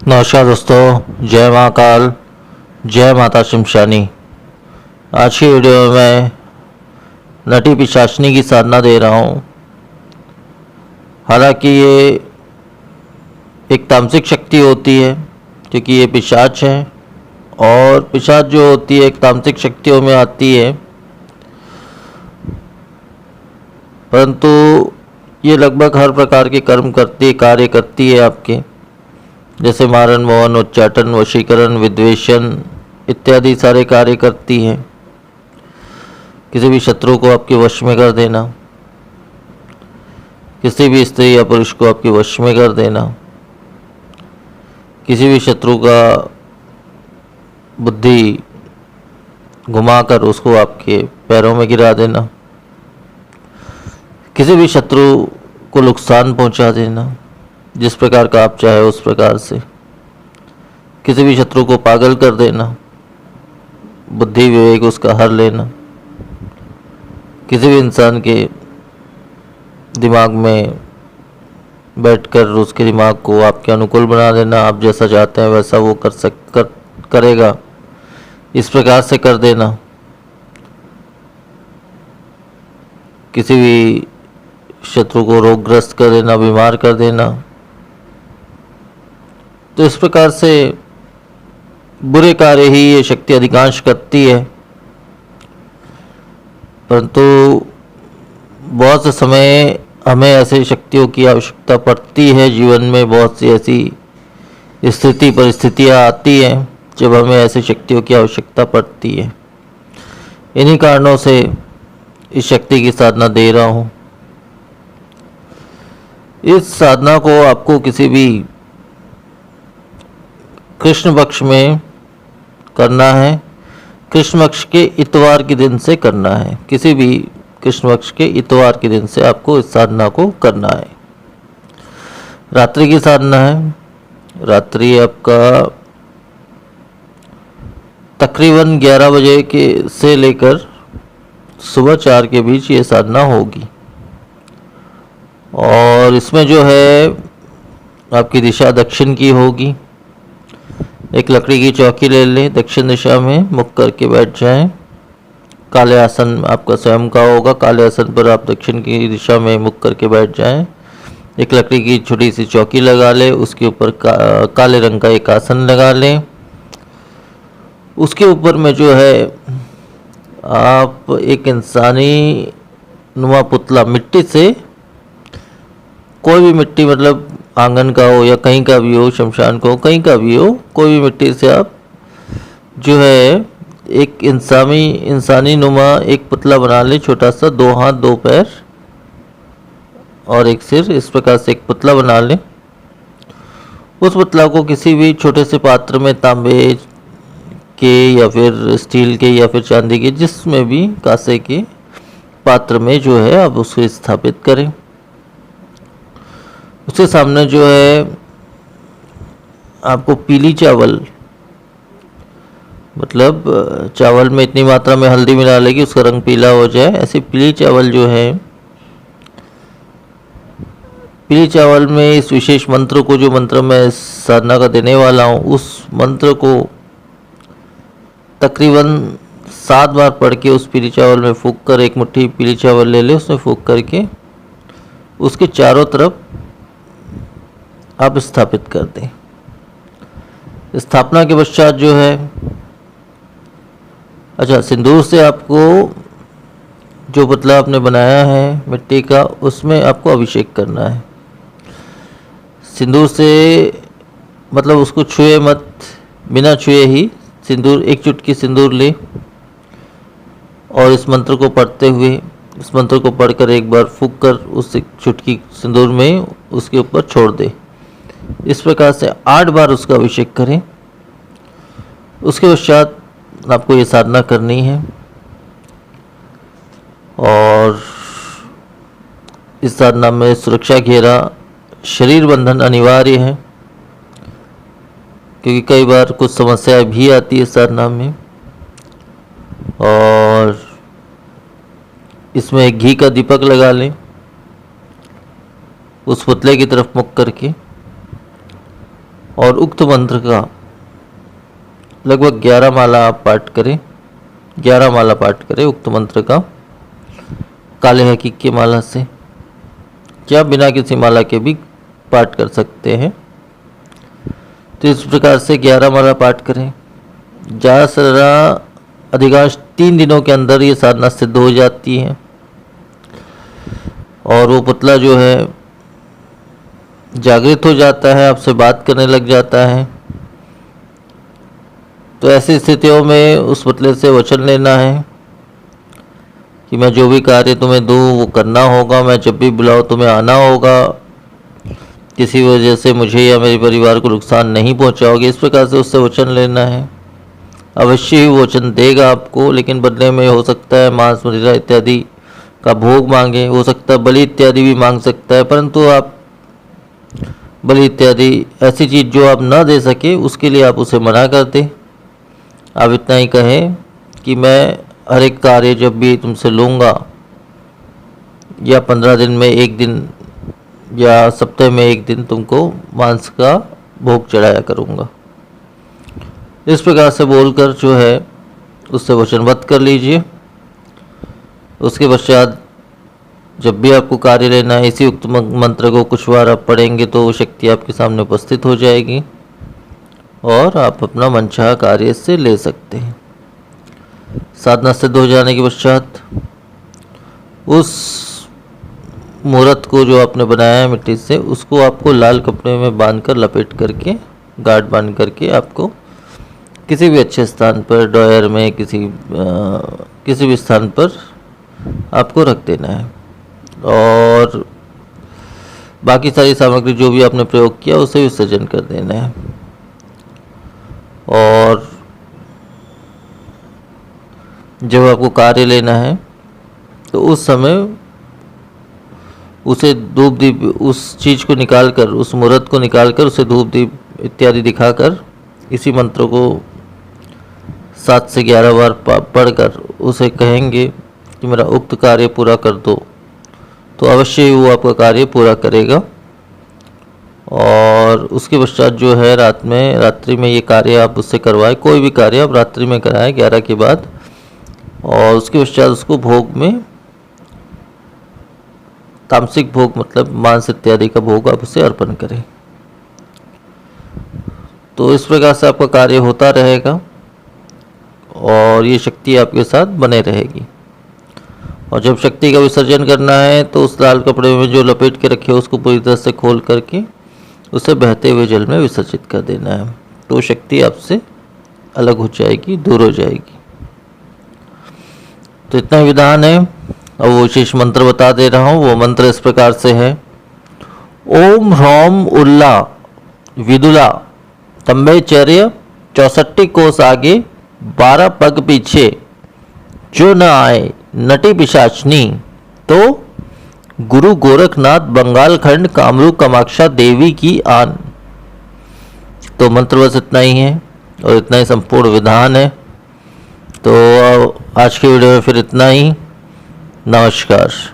नमस्कार दोस्तों, जय महाकाल, जय माता शिमशानी। आज की वीडियो में मैं नटी पिशाचनी की साधना दे रहा हूँ। हालांकि ये एक तामसिक शक्ति होती है क्योंकि ये पिशाच है, और पिशाच जो होती है एक तामसिक शक्तियों में आती है, परंतु ये लगभग हर प्रकार के कर्म करती है, कार्य करती है आपके, जैसे मारण, मोहन, उच्चाटन, वशीकरण, विद्वेषण इत्यादि सारे कार्य करती है। किसी भी शत्रु को आपके वश में कर देना, किसी भी स्त्री या पुरुष को आपके वश में कर देना, किसी भी शत्रु का बुद्धि घुमाकर उसको आपके पैरों में गिरा देना, किसी भी शत्रु को नुकसान पहुंचा देना जिस प्रकार का आप चाहे उस प्रकार से, किसी भी शत्रु को पागल कर देना, बुद्धि विवेक उसका हर लेना, किसी भी इंसान के दिमाग में बैठकर उसके दिमाग को आपके अनुकूल बना देना, आप जैसा चाहते हैं वैसा वो करेगा, इस प्रकार से कर देना। किसी भी शत्रु को रोगग्रस्त कर देना, बीमार कर देना। तो इस प्रकार से बुरे कार्य ही ये शक्ति अधिकांश करती है, परंतु बहुत से समय हमें ऐसी शक्तियों की आवश्यकता पड़ती है। जीवन में बहुत सी ऐसी स्थिति परिस्थितियाँ आती हैं जब हमें ऐसी शक्तियों की आवश्यकता पड़ती है। इन्हीं कारणों से इस शक्ति की साधना दे रहा हूँ। इस साधना को आपको किसी भी कृष्ण पक्ष में करना है, कृष्ण पक्ष के इतवार के दिन से करना है। किसी भी कृष्ण पक्ष के इतवार के दिन से आपको इस साधना को करना है। रात्रि की साधना है। रात्रि आपका तकरीबन 11 बजे के से लेकर सुबह 4 के बीच ये साधना होगी, और इसमें जो है आपकी दिशा दक्षिण की होगी। एक लकड़ी की चौकी ले लें, दक्षिण दिशा में मुख करके बैठ जाएं। काले आसन आपका स्वयं का होगा, काले आसन पर आप दक्षिण की दिशा में मुख करके बैठ जाएं। एक लकड़ी की छोटी सी चौकी लगा लें, उसके ऊपर काले रंग का एक आसन लगा लें। उसके ऊपर में जो है आप एक इंसानी नुमा पुतला मिट्टी से, कोई भी मिट्टी, मतलब आंगन का हो या कहीं का भी हो, शमशान को कहीं का भी हो, कोई भी मिट्टी से आप जो है एक इंसानी नुमा एक पुतला बना ले, छोटा सा, 2 हाथ 2 पैर और एक सिर, इस प्रकार से एक पुतला बना ले। उस पुतला को किसी भी छोटे से पात्र में, तांबे के या फिर स्टील के या फिर चांदी के, जिसमें भी, कांसे के पात्र में जो है आप उसको स्थापित करें। उसके सामने जो है आपको पीली चावल, मतलब चावल में इतनी मात्रा में हल्दी मिला ले कि उसका रंग पीला हो जाए, ऐसे पीली चावल जो है, पीली चावल में इस विशेष मंत्र को, जो मंत्र मैं साधना का देने वाला हूँ, उस मंत्र को तकरीबन 7 बार पढ़ के उस पीली चावल में फूंक कर, एक मुट्ठी पीली चावल ले ले, उसमें फूंक करके उसके चारों तरफ आप स्थापित कर दें। स्थापना के पश्चात जो है, अच्छा, सिंदूर से आपको जो पुतला आपने बनाया है मिट्टी का, उसमें आपको अभिषेक करना है। सिंदूर से मतलब उसको छुए मत, बिना छुए ही सिंदूर, एक चुटकी सिंदूर ले और इस मंत्र को पढ़ते हुए, इस मंत्र को पढ़कर एक बार फूंक कर उस चुटकी सिंदूर में उसके ऊपर छोड़ दे। इस प्रकार से 8 बार उसका अभिषेक करें। उसके पश्चात आपको ये साधना करनी है, और इस साधना में सुरक्षा घेरा, शरीर बंधन अनिवार्य है, क्योंकि कई बार कुछ समस्याएं भी आती है साधना में। और इसमें घी का दीपक लगा लें उस पुतले की तरफ मुख करके, और उक्त मंत्र का लगभग 11 माला आप पाठ करें, 11 माला पाठ करें उक्त मंत्र का काले हकीक की माला से, या बिना किसी माला के भी पाठ कर सकते हैं। तो इस प्रकार से 11 माला पाठ करें। ज़्यादा से ज़्यादा अधिकांश 3 दिनों के अंदर ये साधना सिद्ध हो जाती है और वो पुतला जो है जागृत हो जाता है, आपसे बात करने लग जाता है। तो ऐसी स्थितियों में उस पुतले से वचन लेना है कि मैं जो भी कार्य तुम्हें दूँ वो करना होगा, मैं जब भी बुलाऊँ तुम्हें आना होगा, किसी वजह से मुझे या मेरे परिवार को नुकसान नहीं पहुंचाओगे। इस प्रकार से उससे वचन लेना है। अवश्य ही वचन देगा आपको, लेकिन बदले में हो सकता है मांस मदिरा इत्यादि का भोग मांगे, हो सकता है बलि इत्यादि भी मांग सकता है, परंतु आप बलि इत्यादि ऐसी चीज़ जो आप न दे सके उसके लिए आप उसे मना कर दें। आप इतना ही कहें कि मैं हर एक कार्य जब भी तुमसे लूँगा, या 15 दिन में एक दिन या सप्ताह में एक दिन तुमको मांस का भोग चढ़ाया करूँगा। इस प्रकार से बोलकर जो है उससे वचनबद्ध कर लीजिए। उसके पश्चात जब भी आपको कार्य लेना है, इसी उक्त मंत्र को कुछ बार आप पढ़ेंगे तो वो शक्ति आपके सामने उपस्थित हो जाएगी और आप अपना मनचाहा कार्य इससे ले सकते हैं। साधना सिद्ध हो जाने के पश्चात उस मूर्त को जो आपने बनाया है मिट्टी से, उसको आपको लाल कपड़े में बांधकर लपेट करके, गांठ बांध करके आपको किसी भी अच्छे स्थान पर, ड्रॉयर में, किसी भी स्थान पर आपको रख देना है और बाकी सारी सामग्री जो भी आपने प्रयोग किया उसे विसर्जन कर देना है। और जब आपको कार्य लेना है तो उस समय उसे धूप दीप, उस चीज़ को निकालकर, उस मूर्त को निकालकर उसे धूप दीप इत्यादि दिखाकर इसी मंत्र को 7 से 11 बार पढ़कर उसे कहेंगे कि मेरा उक्त कार्य पूरा कर दो, तो अवश्य ही वो आपका कार्य पूरा करेगा। और उसके पश्चात जो है रात्रि में ये कार्य आप उससे करवाएं, कोई भी कार्य आप रात्रि में कराएं 11 के बाद, और उसके पश्चात उसको भोग में, तामसिक भोग मतलब मांस इत्यादि का भोग आप उसे अर्पण करें। तो इस प्रकार से आपका कार्य होता रहेगा और ये शक्ति आपके साथ बने रहेगी। और जब शक्ति का विसर्जन करना है तो उस लाल कपड़े में जो लपेट के रखे हो उसको पूरी तरह से खोल करके उसे बहते हुए जल में विसर्जित कर देना है, तो शक्ति आपसे अलग हो जाएगी, दूर हो जाएगी। तो इतना ही विधान है। अब वो विशेष मंत्र बता दे रहा हूँ। वो मंत्र इस प्रकार से है: ओम ह्रौम उल्ला विदुला तंबे चर्य 64 कोस आगे 12 पग पीछे, जो न आए नटी पिशाचनी, तो गुरु गोरखनाथ बंगाल खंड कामरूप कामाक्षा देवी की आन। तो मंत्र बस इतना ही है और इतना ही संपूर्ण विधान है। तो आज के वीडियो में फिर इतना ही। नमस्कार।